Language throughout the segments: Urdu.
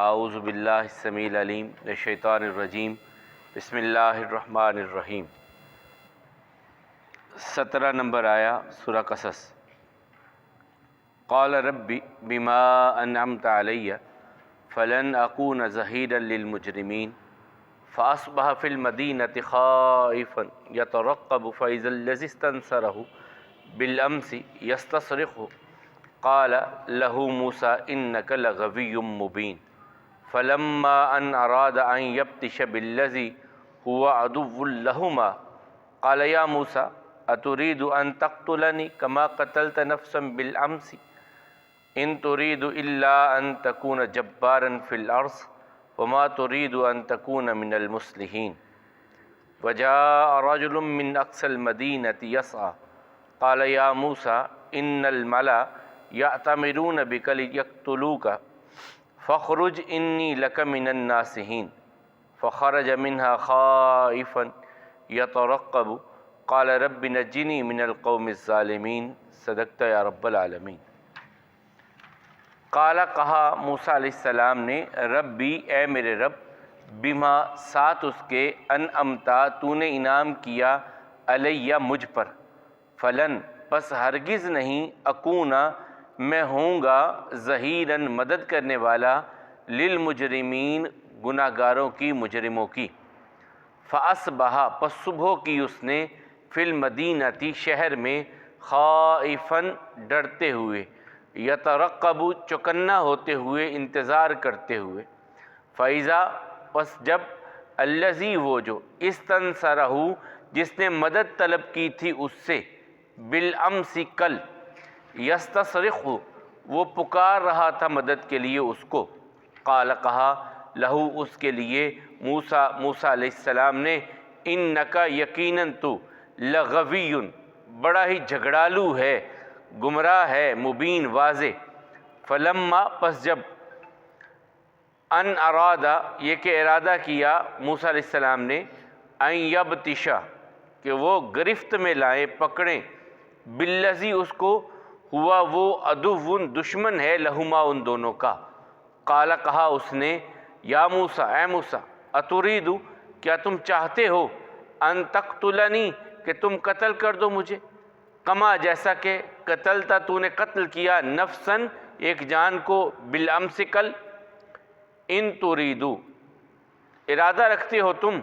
اعوذ باللہ السمیع العلیم من الشیطان الرجیم بسم اللہ الرحمن الرحیم۔ 17 نمبر آیا سورہ قصص۔ قال رب بما انعمت علی فلن اکون ظہیرا للمجرمین فاصبح فی المدینۃ خائفا یترقب فاذا الذی استنصرہ بالامس یستصرخہ قال له موسیٰ انک لغوی مبین فلما ان اراد ان یبطش بالذی هو عدو لہما قال یا موسیٰ اتريد ان تقتلني كما قتلت نفسا بالامس ان تريد الا ان تكون جبارا في الارض وما تريد ان تكون من المصلحين وجاء رجل من اقصى المدينة يسعى قال يا موسى ان الملأ يأتمرون بك ليقتلوك فاخرج اني لك من الناصحين فخرج منها خائفا يترقب قال رب نجنی من القوم الظالمین صدقت یا رب العالمین۔ قال کہا موسیٰ علیہ السلام نے ربی اے میرے رب بما ساتھ اس کے انعمتا تو نے انعام کیا علیہ مجھ پر فلن پس ہرگز نہیں اکونا میں ہوں گا ظہیراً مدد کرنے والا للمجرمین گناہ گاروں کی مجرموں کی۔ فاصبح پس صبح کی اس نے فی المدینۃ شہر میں خائفاً ڈرتے ہوئے یترقب چوکنا ہوتے ہوئے انتظار کرتے ہوئے فیضا پس جب الذی وہ جو استنصرہ جس نے مدد طلب کی تھی اس سے بالامس کل یستصرخ وہ پکار رہا تھا مدد کے لیے اس کو قال کہا لہو اس کے لیے موسیٰ علیہ السلام نے انکا یقیناً تو لغوی بڑا ہی جھگڑالو ہے گمراہ ہے مبین واضح فلما پس جب ان ارادہ یہ کہ ارادہ کیا موسیٰ علیہ السلام نے ان یبطشا کہ وہ گرفت میں لائیں پکڑیں بالذی اس کو ہوا وہ عدو دشمن ہے لہما ان دونوں کا قال کہا اس نے یا موسیٰ اے موسیٰ اتريد کیا تم چاہتے ہو ان تقتلنی کہ تم قتل کر دو مجھے کما جیسا کہ قتلتا تو نے قتل کیا نفسن ایک جان کو بالامس کل ان تریدو ارادہ رکھتے ہو تم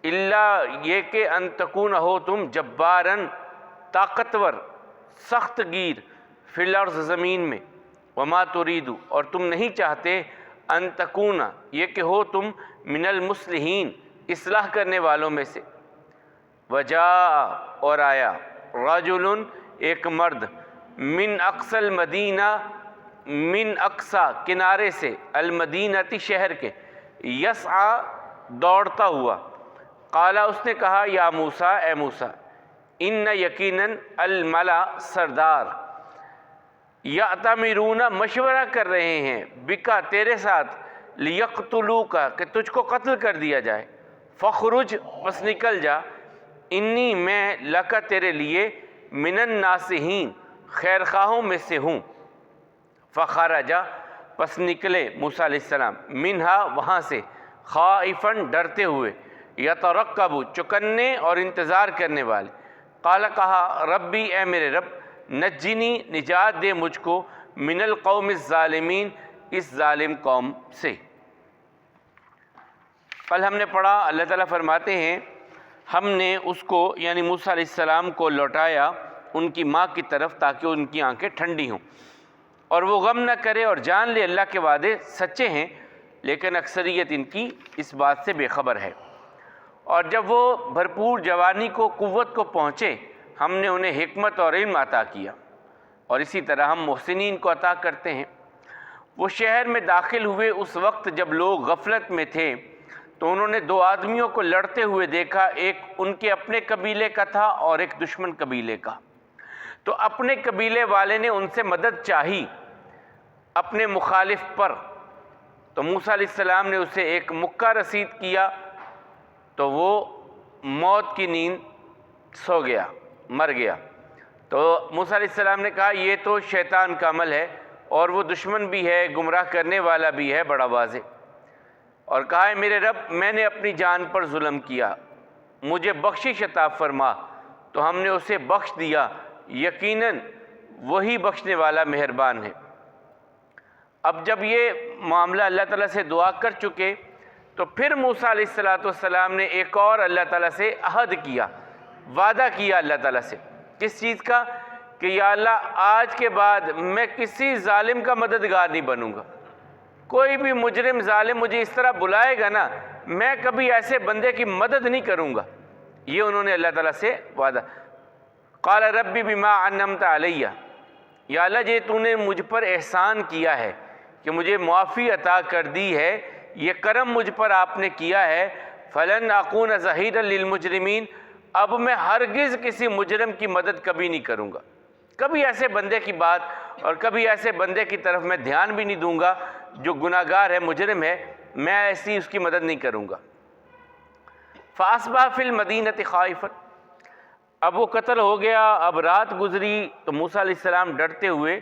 الا یہ کہ ان تکون ہو تم جبارن طاقتور سخت گیر فی الارض زمین میں وما تریدو اور تم نہیں چاہتے ان تکون یہ کہ ہو تم من المصلحین اصلاح کرنے والوں میں سے وجاء اور آیا رجل ایک مرد من اقصى المدینہ من اقصى کنارے سے المدینتی شہر کے یسعى دوڑتا ہوا قالا اس نے کہا یا موسیٰ اے موسیٰ ان یقیناً الملا سردار یأتمرون مشورہ کر رہے ہیں بکا تیرے ساتھ لیقتلوک کہ تجھ کو قتل کر دیا جائے فخرج پس نکل جا انی میں لکا تیرے لیے من الناصحین خیر خواہوں میں سے ہوں فخرجا پس نکلے موسیٰ علیہ السلام منہا وہاں سے خائفاً ڈرتے ہوئے یترقب چکنے اور انتظار کرنے والے قال کہا ربی اے میرے رب نجنی نجات دے مجھ کو من القوم الظالمین اس ظالم قوم سے۔ کل ہم نے پڑھا اللہ تعالیٰ فرماتے ہیں ہم نے اس کو یعنی موسیٰ علیہ السلام کو لوٹایا ان کی ماں کی طرف تاکہ ان کی آنکھیں ٹھنڈی ہوں اور وہ غم نہ کرے اور جان لے اللہ کے وعدے سچے ہیں لیکن اکثریت ان کی اس بات سے بے خبر ہے۔ اور جب وہ بھرپور جوانی کو قوت کو پہنچے ہم نے انہیں حکمت اور علم عطا کیا اور اسی طرح ہم محسنین کو عطا کرتے ہیں۔ وہ شہر میں داخل ہوئے اس وقت جب لوگ غفلت میں تھے تو انہوں نے دو آدمیوں کو لڑتے ہوئے دیکھا، ایک ان کے اپنے قبیلے کا تھا اور ایک دشمن قبیلے کا۔ تو اپنے قبیلے والے نے ان سے مدد چاہی اپنے مخالف پر، تو موسیٰ علیہ السلام نے اسے ایک مکہ رسید کیا تو وہ موت کی نیند سو گیا، مر گیا۔ تو موسیٰ علیہ السلام نے کہا یہ تو شیطان کا عمل ہے اور وہ دشمن بھی ہے، گمراہ کرنے والا بھی ہے بڑا واضح۔ اور کہا ہے میرے رب میں نے اپنی جان پر ظلم کیا، مجھے بخشش عطا فرما، تو ہم نے اسے بخش دیا، یقیناً وہی بخشنے والا مہربان ہے۔ اب جب یہ معاملہ اللہ تعالیٰ سے دعا کر چکے تو پھر موسیٰ علیہ السلام نے ایک اور اللہ تعالیٰ سے عہد کیا، وعدہ کیا اللہ تعالیٰ سے۔ کس چیز کا؟ کہ یا اللہ آج کے بعد میں کسی ظالم کا مددگار نہیں بنوں گا، کوئی بھی مجرم ظالم مجھے اس طرح بلائے گا نا، میں کبھی ایسے بندے کی مدد نہیں کروں گا۔ یہ انہوں نے اللہ تعالیٰ سے وعدہ۔ قال ربی بما انعمت علیہ، یا اللہ جی تو نے مجھ پر احسان کیا ہے کہ مجھے معافی عطا کر دی ہے، یہ کرم مجھ پر آپ نے کیا ہے، فلن اکون ظہیرا للمجرمین، اب میں ہرگز کسی مجرم کی مدد کبھی نہیں کروں گا، کبھی ایسے بندے کی بات اور کبھی ایسے بندے کی طرف میں دھیان بھی نہیں دوں گا جو گناہ گار ہے، مجرم ہے، میں ایسی اس کی مدد نہیں کروں گا۔ فاصبح فی المدینۃ خائفا، اب وہ قتل ہو گیا، اب رات گزری تو موسیٰ علیہ السلام ڈرتے ہوئے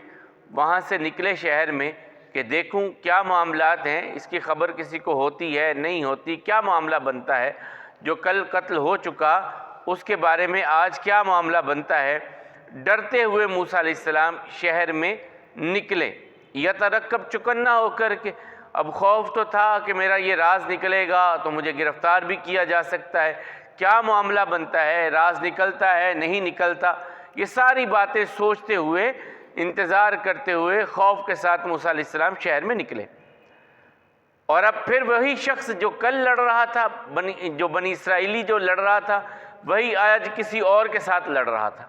وہاں سے نکلے شہر میں کہ دیکھوں کیا معاملات ہیں، اس کی خبر کسی کو ہوتی ہے نہیں ہوتی، کیا معاملہ بنتا ہے، جو کل قتل ہو چکا اس کے بارے میں آج کیا معاملہ بنتا ہے۔ ڈرتے ہوئے موسیٰ علیہ السلام شہر میں نکلے، یترقب چکنا ہو کر کے، اب خوف تو تھا کہ میرا یہ راز نکلے گا تو مجھے گرفتار بھی کیا جا سکتا ہے، کیا معاملہ بنتا ہے، راز نکلتا ہے نہیں نکلتا، یہ ساری باتیں سوچتے ہوئے انتظار کرتے ہوئے خوف کے ساتھ موسیٰ علیہ السلام شہر میں نکلے۔ اور اب پھر وہی شخص جو کل لڑ رہا تھا، بنی اسرائیلی جو لڑ رہا تھا، وہی آج کسی اور کے ساتھ لڑ رہا تھا۔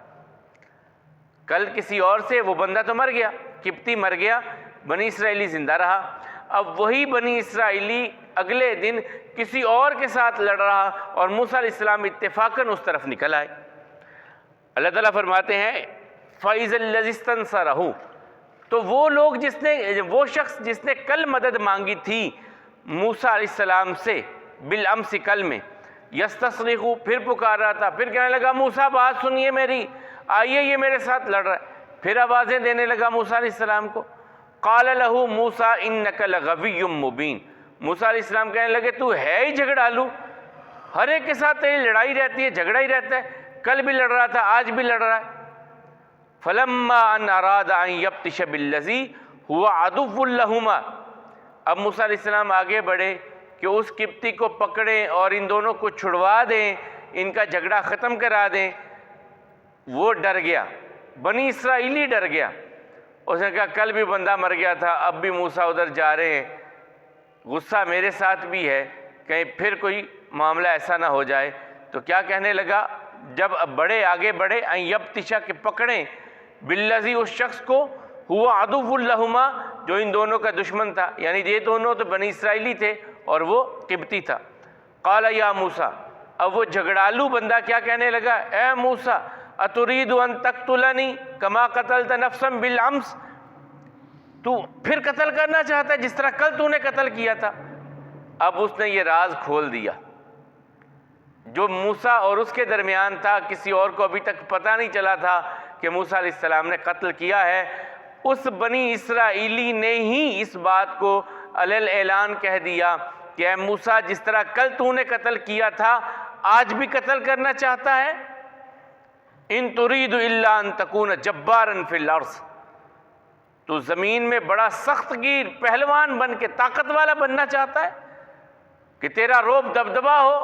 کل کسی اور سے، وہ بندہ تو مر گیا، قبطی مر گیا، بنی اسرائیلی زندہ رہا، اب وہی بنی اسرائیلی اگلے دن کسی اور کے ساتھ لڑ رہا، اور موسیٰ علیہ السلام اتفاقاً اس طرف نکل آئے۔ اللہ تعالیٰ فرماتے ہیں فَإِذَا الَّذِي اسْتَنصَرَهُ، تو وہ شخص جس نے کل مدد مانگی تھی موسیٰ علیہ السلام سے، بالامس کل میں، یستصرخ، پھر پکار رہا تھا، پھر کہنے لگا موسیٰ بات سنیے میری، آئیے یہ میرے ساتھ لڑ رہا ہے، پھر آوازیں دینے لگا موسیٰ علیہ السلام کو۔ قال له موسیٰ انک لغوی مبین، موسیٰ علیہ السلام کہنے لگے تو ہے ہی جھگڑالو، ہر ایک کے ساتھ تیری لڑائی رہتی ہے، جھگڑا ہی رہتا ہے، کل بھی لڑ رہا تھا آج بھی لڑ رہا ہے۔ فلما ان اراد ان یبطش بالذی هو عدو لہما، اب موسیٰ علیہ السلام آگے بڑھے کہ اس قبطی کو پکڑیں اور ان دونوں کو چھڑوا دیں، ان کا جھگڑا ختم کرا دیں۔ وہ ڈر گیا، بنی اسرائیلی ڈر گیا، اس نے کہا کل بھی بندہ مر گیا تھا، اب بھی موسیٰ ادھر جا رہے ہیں، غصہ میرے ساتھ بھی ہے، کہیں پھر کوئی معاملہ ایسا نہ ہو جائے۔ تو کیا کہنے لگا جب بڑے آگے بڑھے، ان یبطشا کہ پکڑیں، بالذی اس شخص کو، ہوا عدو لہما جو ان دونوں کا دشمن تھا، یعنی یہ دونوں تو بنی اسرائیلی تھے اور وہ قبطی تھا۔ قال یا موسیٰ، اب وہ جھگڑالو بندہ کیا کہنے لگا، اے موسیٰ اترید ان تقتلنی کما قتلت نفسا بالامس، تو پھر قتل کرنا چاہتا ہے جس طرح کل تو نے قتل کیا تھا۔ اب اس نے یہ راز کھول دیا جو موسیٰ اور اس کے درمیان تھا، کسی اور کو ابھی تک پتہ نہیں چلا تھا کہ موسیٰ علیہ السلام نے قتل کیا ہے۔ اس بنی اسرائیلی نے ہی اس بات کو علیل اعلان کہہ دیا کہ اے موسیٰ جس طرح کل تو نے قتل کیا تھا آج بھی قتل کرنا چاہتا ہے، ان ترید الا ان تکون جبارا فی الارض، تو زمین میں بڑا سخت گیر پہلوان بن کے طاقت والا بننا چاہتا ہے کہ تیرا روب دبدبا ہو،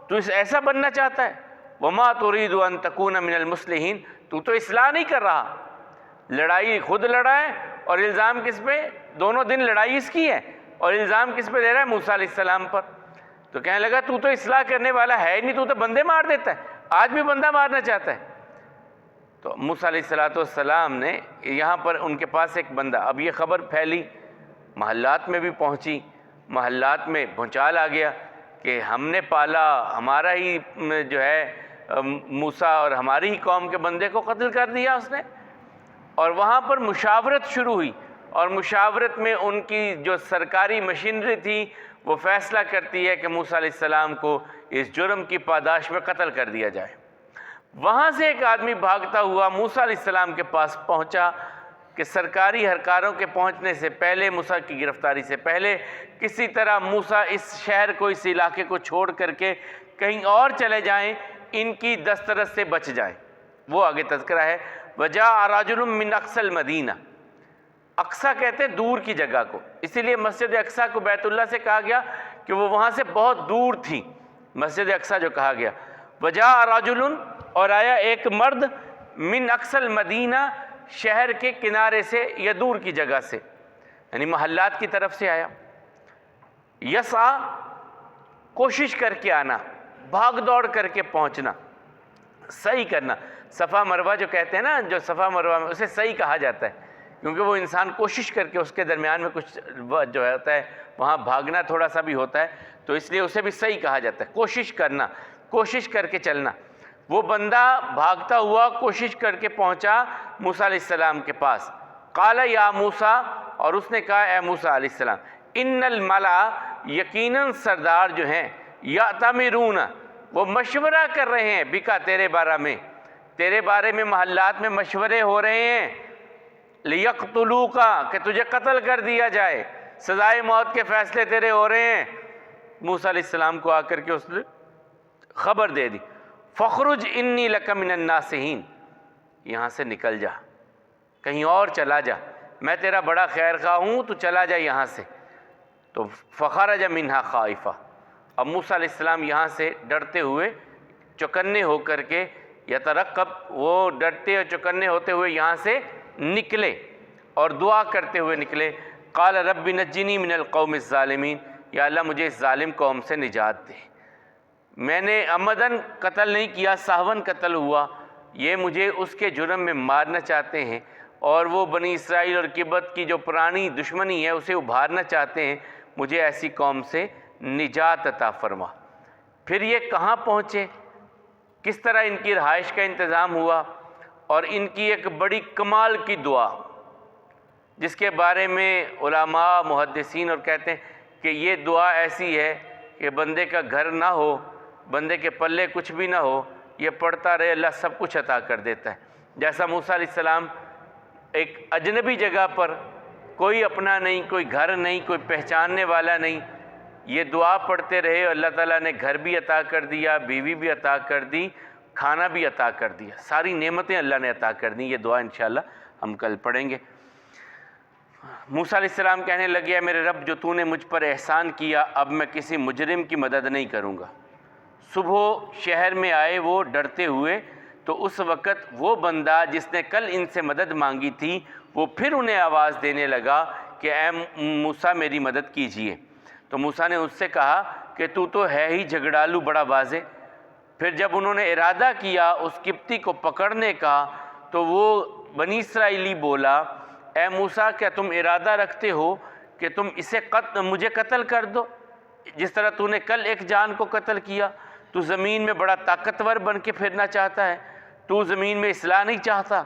تو ایسا بننا چاہتا ہے۔ وما ترید ان تکون من المصلحین، تو اصلاح نہیں کر رہا، لڑائی خود لڑا ہے اور الزام کس پہ، دونوں دن لڑائی اس کی ہے اور الزام کس پہ دے رہا ہے، موسیٰ علیہ السلام پر۔ تو کہنے لگا تو اصلاح کرنے والا ہے نہیں، تو بندے مار دیتا ہے، آج بھی بندہ مارنا چاہتا ہے۔ تو موسیٰ علیہ السلام نے یہاں پر ان کے پاس ایک بندہ، اب یہ خبر پھیلی، محلات میں بھی پہنچی، محلات میں بھونچال آ گیا کہ ہم نے پالا، ہمارا ہی جو ہے موسیٰ اور ہماری ہی قوم کے بندے کو قتل کر دیا اس نے۔ اور وہاں پر مشاورت شروع ہوئی، اور مشاورت میں ان کی جو سرکاری مشینری تھی وہ فیصلہ کرتی ہے کہ موسیٰ علیہ السلام کو اس جرم کی پاداش میں قتل کر دیا جائے۔ وہاں سے ایک آدمی بھاگتا ہوا موسیٰ علیہ السلام کے پاس پہنچا، کہ سرکاری ہرکاروں کے پہنچنے سے پہلے، موسیٰ کی گرفتاری سے پہلے، کسی طرح موسیٰ اس شہر کو، اس علاقے کو چھوڑ کر کے کہیں اور چلے جائیں، ان کی دسترس سے بچ جائیں۔ وہ آگے تذکرہ ہے، وَجَاءَ رَجُلٌ مِّنْ أَقْصَى الْمَدِينَةِ۔ اقصیٰ کہتے ہیں دور کی جگہ کو، اسی لیے مسجد اقصیٰ کو بیت اللہ سے کہا گیا کہ وہ وہاں سے بہت دور تھی، مسجد اقصیٰ جو کہا گیا۔ وَجَاءَ رَجُلٌ، اور آیا ایک مرد، مِّنْ أَقْصَى الْمَدِينَةِ، شہر کے کنارے سے یا دور کی جگہ سے، یعنی محلات کی طرف سے آیا۔ یسعیٰ، کوشش کر کے آنا، بھاگ دوڑ کر کے پہنچنا، صحیح کرنا۔ صفا مروہ جو کہتے ہیں نا، جو صفا مروہ میں، اسے صحیح کہا جاتا ہے، کیونکہ وہ انسان کوشش کر کے، اس کے درمیان میں کچھ جو ہوتا ہے، وہاں بھاگنا تھوڑا سا بھی ہوتا ہے، تو اس لیے اسے بھی صحیح کہا جاتا ہے، کوشش کرنا، کوشش کر کے چلنا۔ وہ بندہ بھاگتا ہوا کوشش کر کے پہنچا موسیٰ علیہ السلام کے پاس۔ قال یا موسیٰ، اور اس نے کہا اے موسیٰ علیہ السلام، ان الملا، یقیناً سردار جو ہیں، یأتمرون، وہ مشورہ کر رہے ہیں، بکا، تیرے بارے میں، تیرے بارے میں محلات میں مشورے ہو رہے ہیں، لیقتلوک، کہ تجھے قتل کر دیا جائے، سزائے موت کے فیصلے تیرے ہو رہے ہیں۔ موسیٰ علیہ السلام کو آ کر کے اس نے خبر دے دی، فخرج انی لک من الناصحین، یہاں سے نکل جا، کہیں اور چلا جا، میں تیرا بڑا خیر خواہ ہوں، تو چلا جا یہاں سے۔ تو فخرج منہا خائفہ، اب موسیٰ علیہ السلام یہاں سے ڈرتے ہوئے، چوکنے ہو کر کے، یترقب، وہ ڈرتے اور چوکنے ہوتے ہوئے یہاں سے نکلے اور دعا کرتے ہوئے نکلے۔ قال رب نجنی من القوم الظالمین، یا اللہ مجھے اس ظالم قوم سے نجات دے، میں نے عمدن قتل نہیں کیا، سہون قتل ہوا، یہ مجھے اس کے جرم میں مارنا چاہتے ہیں، اور وہ بنی اسرائیل اور قبط کی جو پرانی دشمنی ہے اسے ابھارنا چاہتے ہیں، مجھے ایسی قوم سے نجات عطا فرما۔ پھر یہ کہاں پہنچے، کس طرح ان کی رہائش کا انتظام ہوا، اور ان کی ایک بڑی کمال کی دعا، جس کے بارے میں علماء محدثین اور کہتے ہیں کہ یہ دعا ایسی ہے کہ بندے کا گھر نہ ہو، بندے کے پلے کچھ بھی نہ ہو، یہ پڑھتا رہے، اللہ سب کچھ عطا کر دیتا ہے۔ جیسا موسیٰ علیہ السلام ایک اجنبی جگہ پر، کوئی اپنا نہیں، کوئی گھر نہیں، کوئی پہچاننے والا نہیں، یہ دعا پڑھتے رہے، اللہ تعالیٰ نے گھر بھی عطا کر دیا، بیوی بھی عطا کر دی، کھانا بھی عطا کر دیا، ساری نعمتیں اللہ نے عطا کر دیں۔ یہ دعا انشاءاللہ ہم کل پڑھیں گے۔ موسیٰ علیہ السلام کہنے لگے، اے میرے رب، جو تو نے مجھ پر احسان کیا، اب میں کسی مجرم کی مدد نہیں کروں گا۔ صبح شہر میں آئے وہ ڈرتے ہوئے، تو اس وقت وہ بندہ جس نے کل ان سے مدد مانگی تھی، وہ پھر انہیں آواز دینے لگا کہ اے موسیٰ میری مدد کیجئے۔ تو موسیٰ نے اس سے کہا کہ تو ہے ہی جھگڑالو بڑا واضح۔ پھر جب انہوں نے ارادہ کیا اس قبطی کو پکڑنے کا، تو وہ بنی اسرائیلی بولا، اے موسیٰ، کیا تم ارادہ رکھتے ہو کہ تم اسے مجھے قتل کر دو، جس طرح تو نے کل ایک جان کو قتل کیا؟ تو زمین میں بڑا طاقتور بن کے پھرنا چاہتا ہے، تو زمین میں اصلاح نہیں چاہتا؟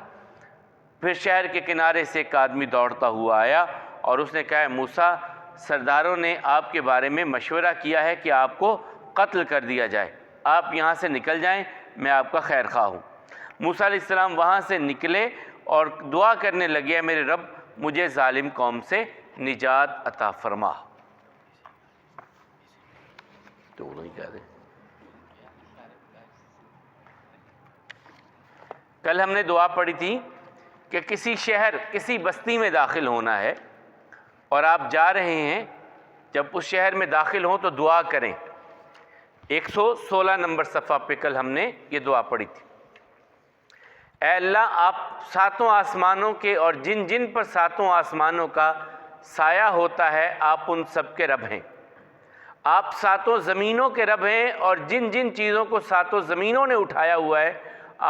پھر شہر کے کنارے سے ایک آدمی دوڑتا ہوا آیا اور اس نے کہا، موسیٰ، سرداروں نے آپ کے بارے میں مشورہ کیا ہے کہ آپ کو قتل کر دیا جائے، آپ یہاں سے نکل جائیں، میں آپ کا خیر خواہ ہوں۔ موسیٰ علیہ السلام وہاں سے نکلے اور دعا کرنے لگے، میرے رب مجھے ظالم قوم سے نجات عطا فرما۔ تو نہیں کہہ دیں، کل ہم نے دعا پڑھی تھی کہ کسی شہر، کسی بستی میں داخل ہونا ہے، اور آپ جا رہے ہیں، جب اس شہر میں داخل ہوں تو دعا کریں۔ 116 نمبر صفحہ پہ کل ہم نے یہ دعا پڑھی تھی، اے اللہ، آپ ساتوں آسمانوں کے اور جن جن پر ساتوں آسمانوں کا سایہ ہوتا ہے، آپ ان سب کے رب ہیں۔ آپ ساتوں زمینوں کے رب ہیں، اور جن جن چیزوں کو ساتوں زمینوں نے اٹھایا ہوا ہے،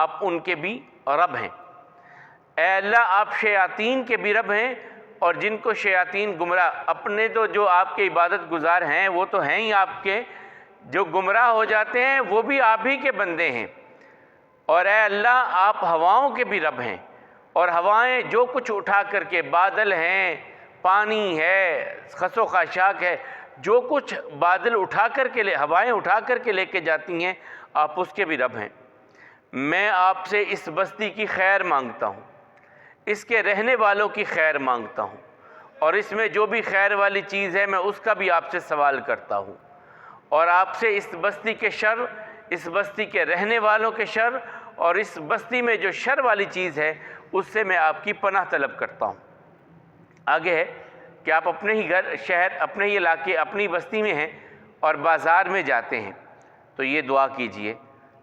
آپ ان کے بھی رب ہیں۔ اے اللہ، آپ شیاطین کے بھی رب ہیں، اور جن کو شیاطین گمراہ، اپنے تو جو آپ کے عبادت گزار ہیں وہ تو ہیں ہی آپ کے، جو گمراہ ہو جاتے ہیں وہ بھی آپ ہی کے بندے ہیں۔ اور اے اللہ، آپ ہواؤں کے بھی رب ہیں، اور ہوائیں جو کچھ اٹھا کر کے، بادل ہیں، پانی ہے، خس و خاشاک ہے، جو کچھ بادل اٹھا کر کے ہوائیں اٹھا کر کے لے کے جاتی ہیں، آپ اس کے بھی رب ہیں۔ میں آپ سے اس بستی کی خیر مانگتا ہوں، اس کے رہنے والوں کی خیر مانگتا ہوں، اور اس میں جو بھی خیر والی چیز ہے میں اس کا بھی آپ سے سوال کرتا ہوں، اور آپ سے اس بستی کے شر، اس بستی کے رہنے والوں کے شر، اور اس بستی میں جو شر والی چیز ہے اس سے میں آپ کی پناہ طلب کرتا ہوں۔ آگے ہے کہ آپ اپنے ہی گھر، شہر، اپنے ہی علاقے، اپنی بستی میں ہیں اور بازار میں جاتے ہیں تو یہ دعا کیجئے،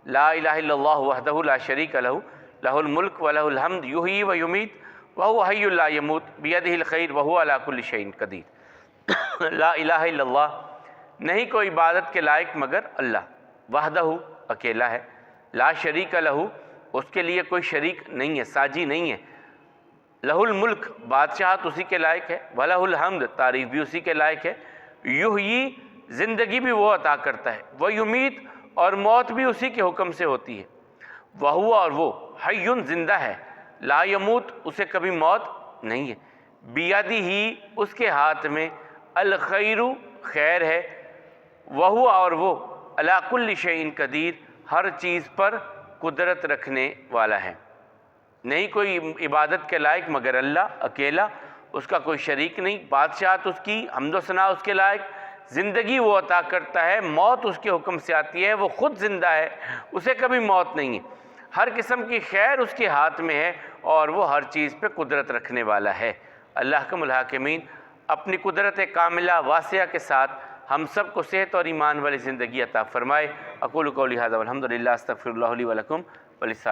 لا الہ الا اللہ وحدہ لا شریک لہ، لہ الملک و لہ الحمد یحیی و یمیت وہو حی لا یموت بیدہ الخیر وہو علی کل شیء قدیر۔ لا الہ الا اللہ، نہیں کوئی عبادت کے لائق مگر اللہ، وحدہ اکیلا ہے، لا شریک لہ، اس کے لیے کوئی شریک نہیں ہے، ساجی نہیں ہے، لہ الملک، بادشاہت اسی کے لائق ہے، وَلہ الحمد، تعریف بھی اسی کے لائق ہے، یحیی، زندگی بھی وہ عطا کرتا ہے، ویمیت، اور موت بھی اسی کے حکم سے ہوتی ہے، وہو، اور وہ، حیٌ، زندہ ہے، لا یموت، اسے کبھی موت نہیں ہے، بیدہ ہی، اس کے ہاتھ میں، الخیر، خیر ہے، وہو، اور وہ، علی کل شیء قدیر، ہر چیز پر قدرت رکھنے والا ہے۔ نہیں کوئی عبادت کے لائق مگر اللہ اکیلا، اس کا کوئی شریک نہیں، بادشاہت اس کی، حمد و ثنا اس کے لائق، زندگی وہ عطا کرتا ہے، موت اس کے حکم سے آتی ہے، وہ خود زندہ ہے، اسے کبھی موت نہیں ہے، ہر قسم کی خیر اس کے ہاتھ میں ہے، اور وہ ہر چیز پہ قدرت رکھنے والا ہے۔ اللہ احکم الحاکمین اپنی قدرت کاملہ واسعہ کے ساتھ ہم سب کو صحت اور ایمان والی زندگی عطا فرمائے۔ اقول قولی ھذا والحمد للہ، استغفر اللہ لی ولکم ولسائر